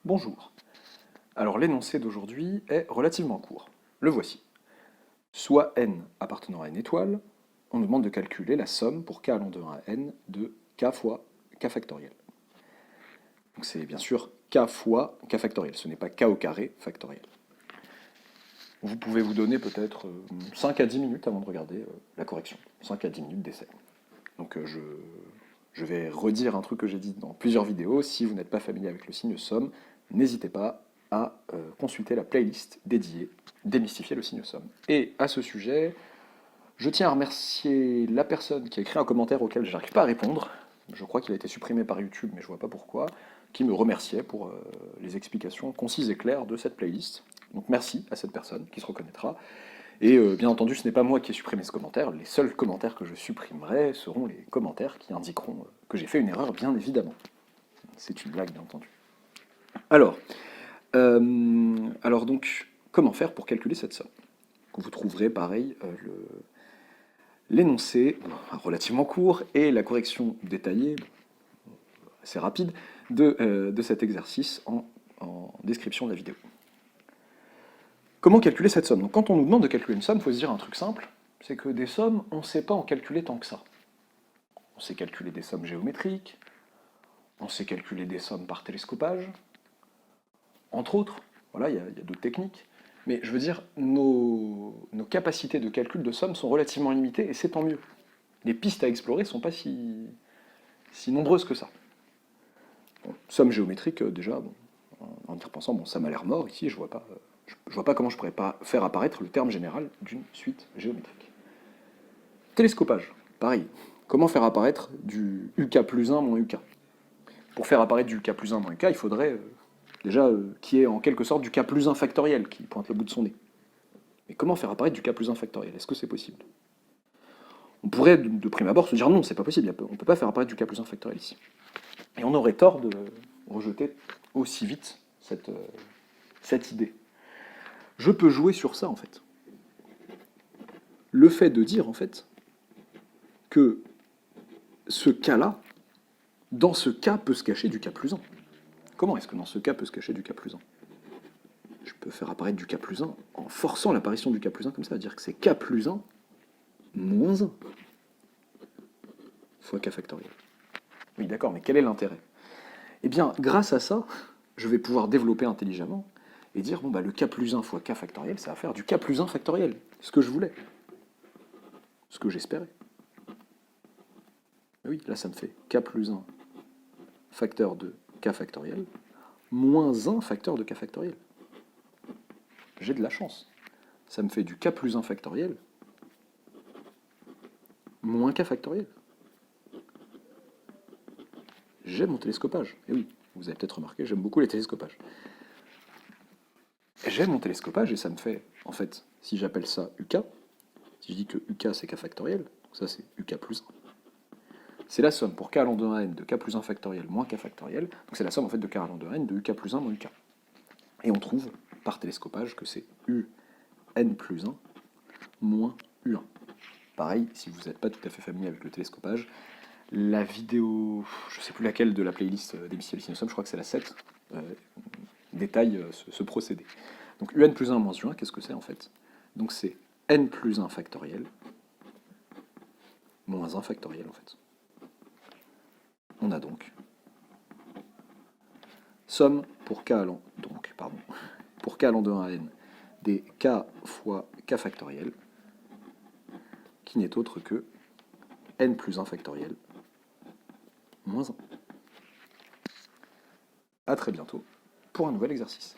Bonjour. Alors l'énoncé d'aujourd'hui est relativement court. Le voici. Soit n appartenant à une étoile, on nous demande de calculer la somme pour k allant de 1 à n de k fois k factoriel. Donc c'est bien sûr k fois k factoriel, ce n'est pas k au carré factoriel. Vous pouvez vous donner peut-être 5 à 10 minutes avant de regarder la correction. 5 à 10 minutes d'essai. Donc je vais redire un truc que j'ai dit dans plusieurs vidéos. Si vous n'êtes pas familier avec le signe somme, n'hésitez pas à consulter la playlist dédiée Démystifier le signe somme. Et à ce sujet, je tiens à remercier la personne qui a écrit un commentaire auquel je n'arrive pas à répondre. Je crois qu'il a été supprimé par YouTube, mais je ne vois pas pourquoi, qui me remerciait pour les explications concises et claires de cette playlist. Donc merci à cette personne qui se reconnaîtra. Et bien entendu, ce n'est pas moi qui ai supprimé ce commentaire. Les seuls commentaires que je supprimerai seront les commentaires qui indiqueront que j'ai fait une erreur, bien évidemment. C'est une blague, bien entendu. Alors, donc, comment faire pour calculer cette somme? Vous trouverez, pareil, l'énoncé, relativement court, et la correction détaillée, assez rapide, de cet exercice en description de la vidéo. Comment calculer cette somme? Donc, quand on nous demande de calculer une somme, il faut se dire un truc simple, c'est que des sommes, on ne sait pas en calculer tant que ça. On sait calculer des sommes géométriques, on sait calculer des sommes par télescopage, entre autres. Voilà, il y a d'autres techniques. Mais je veux dire, nos capacités de calcul de sommes sont relativement limitées, et c'est tant mieux. Les pistes à explorer ne sont pas si nombreuses que ça. Bon, somme géométrique, déjà, bon, en y repensant, bon, ça m'a l'air mort ici, je vois pas comment je pourrais pas faire apparaître le terme général d'une suite géométrique. Télescopage, pareil. Comment faire apparaître du UK plus 1 moins UK? Pour faire apparaître du UK plus 1 moins UK, il faudrait déjà qu'il y ait en quelque sorte du K plus 1 factoriel qui pointe le bout de son nez. Mais comment faire apparaître du K plus 1 factoriel? Est-ce que c'est possible? On pourrait, de prime abord, se dire non, c'est pas possible, on ne peut pas faire apparaître du K plus 1 factoriel ici. Et on aurait tort de rejeter aussi vite cette idée. Je peux jouer sur ça, en fait. Le fait de dire, en fait, que ce cas-là, dans ce cas, peut se cacher du K plus 1. Comment est-ce que dans ce cas peut se cacher du K plus 1? Je peux faire apparaître du K plus 1 en forçant l'apparition du K plus 1 comme ça, c'est-à-dire que c'est K plus 1 moins 1 fois K factoriel. Oui, d'accord, mais quel est l'intérêt? Eh bien, grâce à ça, je vais pouvoir développer intelligemment et dire, bon, bah, le K plus 1 fois K factoriel, ça va faire du K plus 1 factoriel, ce que je voulais, ce que j'espérais. Oui, là, ça me fait K plus 1 facteur de K factoriel moins 1 facteur de K factoriel. J'ai de la chance. Ça me fait du K plus 1 factoriel moins K factoriel. J'aime mon télescopage. Et oui, vous avez peut-être remarqué, j'aime beaucoup les télescopages. J'aime mon télescopage et ça me fait, en fait, si j'appelle ça UK, si je dis que UK c'est K factoriel, donc ça c'est UK plus 1, c'est la somme pour K allant de 1 à n de K plus 1 factoriel moins K factoriel, donc c'est la somme en fait de K allant de 1 à n de UK plus 1 moins UK. Et on trouve, par télescopage, que c'est UN plus 1 moins U1. Pareil, si vous n'êtes pas tout à fait familier avec le télescopage, la vidéo, je ne sais plus laquelle de la playlist d'Émissel Sinosum, je crois que c'est la 7, détaille ce procédé. Donc UN plus 1 moins U1, qu'est-ce que c'est en fait? Donc c'est N plus 1 factoriel moins 1 factoriel en fait. On a donc somme pour K allant, pour K allant de 1 à N des K fois K factoriel, qui n'est autre que N plus 1 factoriel moins 1. A très bientôt pour un nouvel exercice.